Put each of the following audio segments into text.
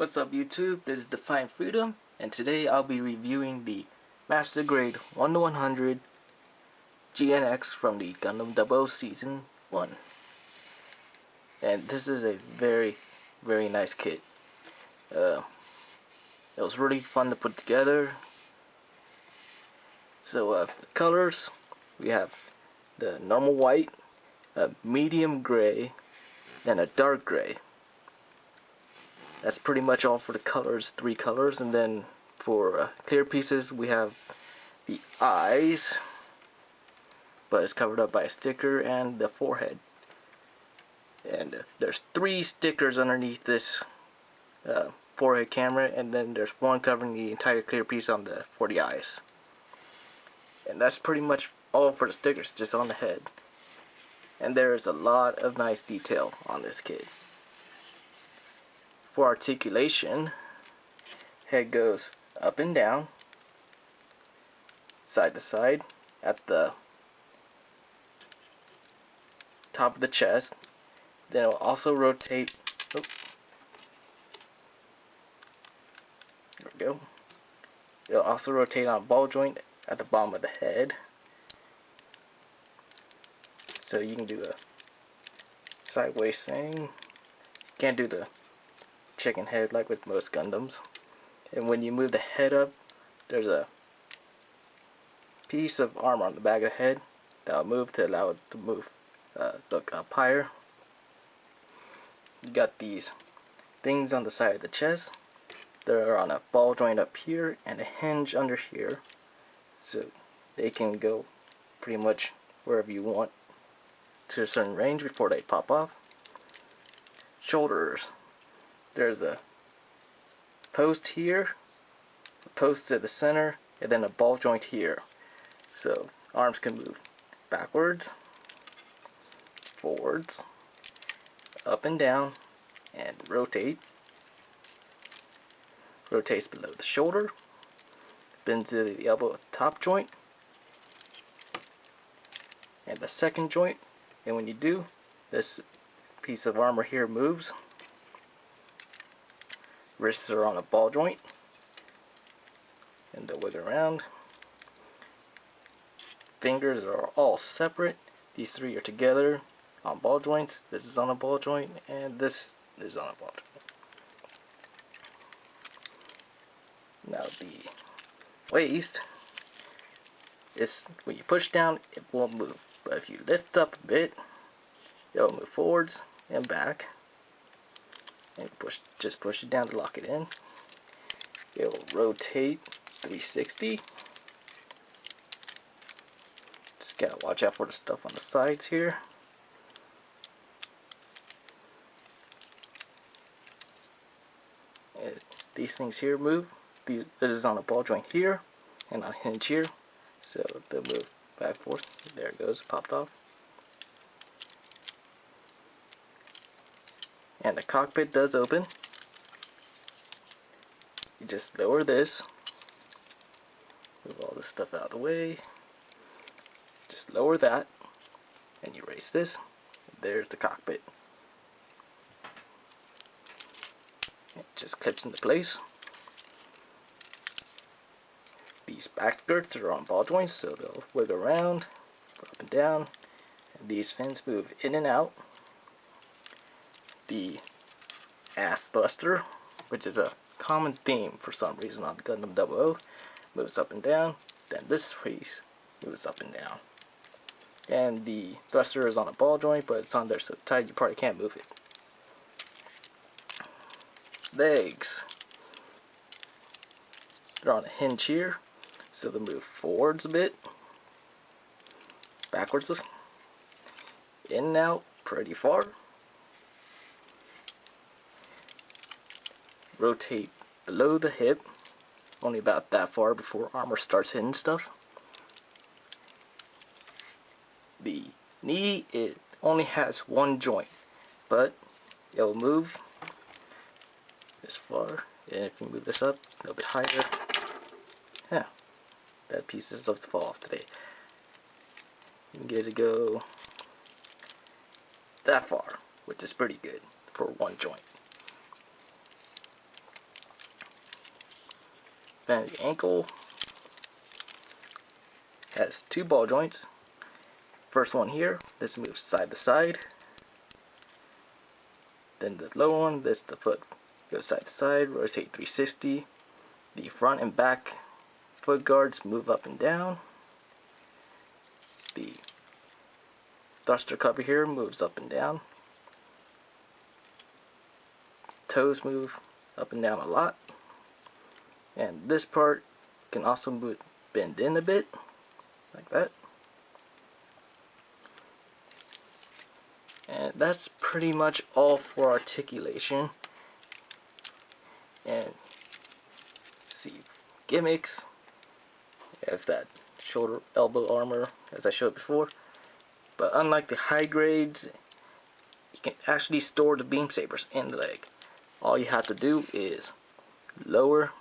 What's up YouTube, this is Define Freedom, and today I'll be reviewing the Master Grade 1-100 GNX from the Gundam 00 Season 1. And this is a very nice kit. It was really fun to put together. So the colors, we have the normal white, a medium gray, and a dark gray. That's pretty much all for the colors, 3 colors, and then for clear pieces we have the eyes, but it's covered up by a sticker, and the forehead. And there's 3 stickers underneath this forehead camera, and then there's one covering the entire clear piece for the eyes. And that's pretty much all for the stickers, just on the head. And there's a lot of nice detail on this kit. For articulation, head goes up and down, side to side, at the top of the chest. Then it will also rotate. Oh, there we go. It'll also rotate on a ball joint at the bottom of the head. So you can do a sideways thing. Can't do the chicken head like with most Gundams. And when you move the head up, there's a piece of armor on the back of the head that'll move to allow it to move, look up higher. You got these things on the side of the chest. They're on a ball joint up here and a hinge under here, so they can go pretty much wherever you want to a certain range before they pop off. Shoulders. There's a post here, a post to the center, and then a ball joint here. So arms can move backwards, forwards, up and down, and rotate. Rotates below the shoulder, bends to the elbow at the top joint, and the second joint. And when you do, this piece of armor here moves. Wrists are on a ball joint, and they'll wiggle around. Fingers are all separate. These 3 are together on ball joints. This is on a ball joint, and this is on a ball joint. Now the waist is, when you push down, it won't move, but if you lift up a bit, it'll move forwards and back. And just push it down to lock it in. It will rotate 360. Just gotta watch out for the stuff on the sides here. And these things here move. This is on a ball joint here and on a hinge here, so they'll move back and forth. There it goes, popped off. And the cockpit does open. You just lower this, move all this stuff out of the way, just lower that, and you raise this, and there's the cockpit. It just clips into place. These back skirts are on ball joints, so they'll wiggle around, go up and down, and these fins move in and out. The ass thruster, which is a common theme for some reason on Gundam 00, moves up and down. Then this piece moves up and down. And the thruster is on a ball joint, but it's on there so tight you probably can't move it. Legs. They're on a hinge here, so they move forwards a bit, backwards, in and out pretty far. Rotate below the hip, only about that far before armor starts hitting stuff. The knee, it only has 1 joint, but it'll move this far, and if you move this up a little bit higher, yeah, that piece is supposed to fall off today. You can get it to go that far, which is pretty good for 1 joint. Then the ankle has two ball joints. First one here, this moves side to side. Then the lower one, this the foot goes side to side, rotate 360. The front and back foot guards move up and down. The thruster cover here moves up and down. Toes move up and down a lot. And this part can also bend in a bit, like that. And that's pretty much all for articulation. And see, gimmicks, as that shoulder elbow armor as I showed before. But unlike the high grades, you can actually store the beam sabers in the leg. All you have to do is lower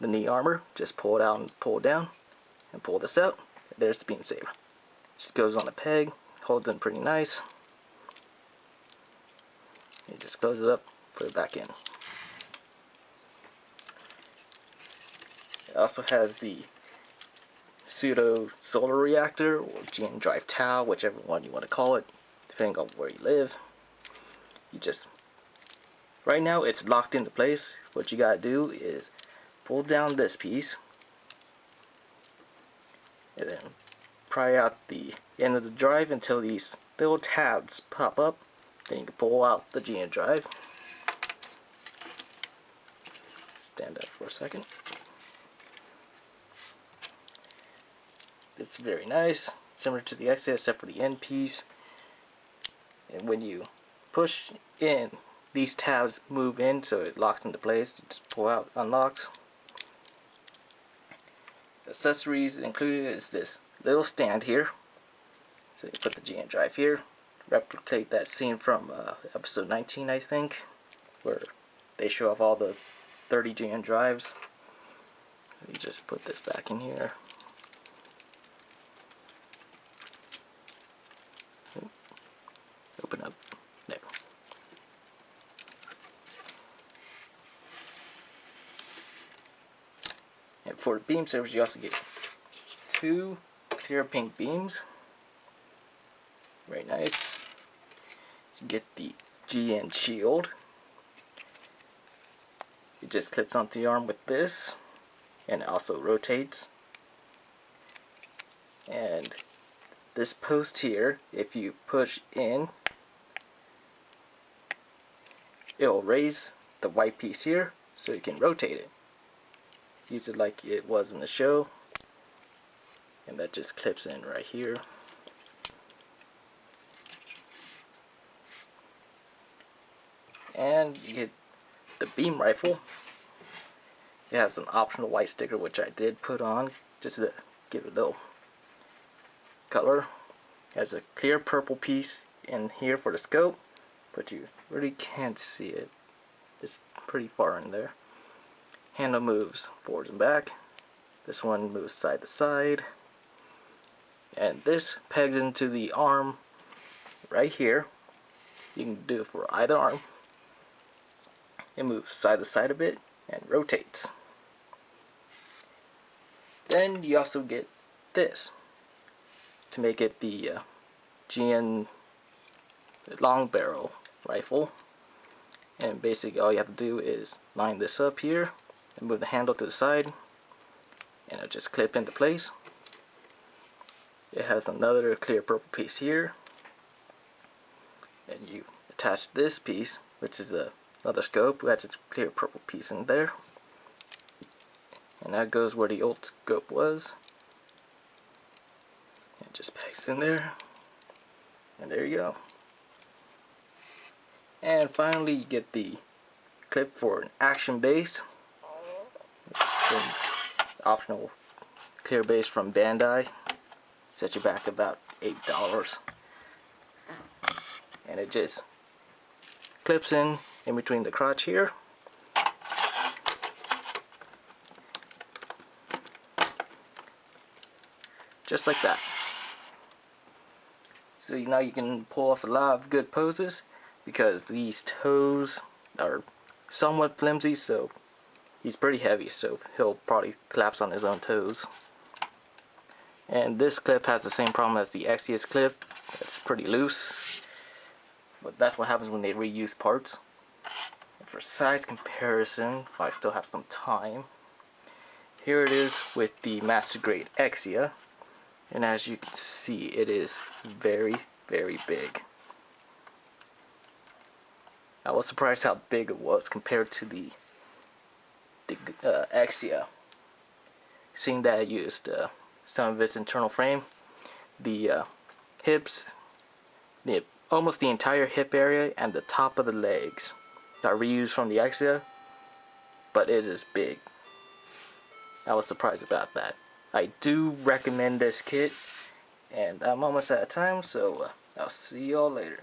the knee armor, just pull it out and pull it down, and pull this out. There's the beam saber. Just goes on a peg, holds in pretty nice. You just close it up, put it back in. It also has the pseudo solar reactor or GN drive towel, whichever one you want to call it, depending on where you live. You just, right now it's locked into place. What you gotta do is pull down this piece and then pry out the end of the drive until these little tabs pop up. Then you can pull out the GN drive. Stand up for a second. It's very nice, similar to the X except for the end piece. And when you push in, these tabs move in so it locks into place. You just pull out, unlocks. Accessories included is this little stand here. So you put the GN drive here. Replicate that scene from episode 19, I think, where they show off all the 30 GN drives. So you just put this back in here. Open up there. And for beam sabers, you also get two clear pink beams. Very nice. You get the GN shield. It just clips onto the arm with this, and it also rotates. And this post here, if you push in, it'll raise the white piece here so you can rotate it. Use it like it was in the show, and that just clips in right here. And you get the beam rifle. It has an optional white sticker, which I did put on just to give it a little color. It has a clear purple piece in here for the scope, but you really can't see it. It's pretty far in there. Handle moves forwards and back. This one moves side to side. And this pegs into the arm right here. You can do it for either arm. It moves side to side a bit and rotates. Then you also get this to make it the GN long barrel rifle. And basically all you have to do is line this up here and move the handle to the side, and it'll just clip into place. It has another clear purple piece here, and you attach this piece, which is another scope, which has a clear purple piece in there, and that goes where the old scope was. It just pegs in there, and there you go. And finally you get the clip for an action base. An optional clear base from Bandai. Set you back about $8. And it just clips in between the crotch here. Just like that. So now you can pull off a lot of good poses, because these toes are somewhat flimsy, so he's pretty heavy, so he'll probably collapse on his own toes. And this clip has the same problem as the Axia's clip. It's pretty loose, but that's what happens when they reuse parts. And for size comparison, if I still have some time, here it is with the Master Grade Axia, and as you can see, it is very, very big. I was surprised how big it was compared to the Axia, seeing that I used some of its internal frame, the hips, almost the entire hip area, and the top of the legs are reused from the Axia, but it is big. I was surprised about that. I do recommend this kit, and I'm almost out of time, so I'll see y'all later.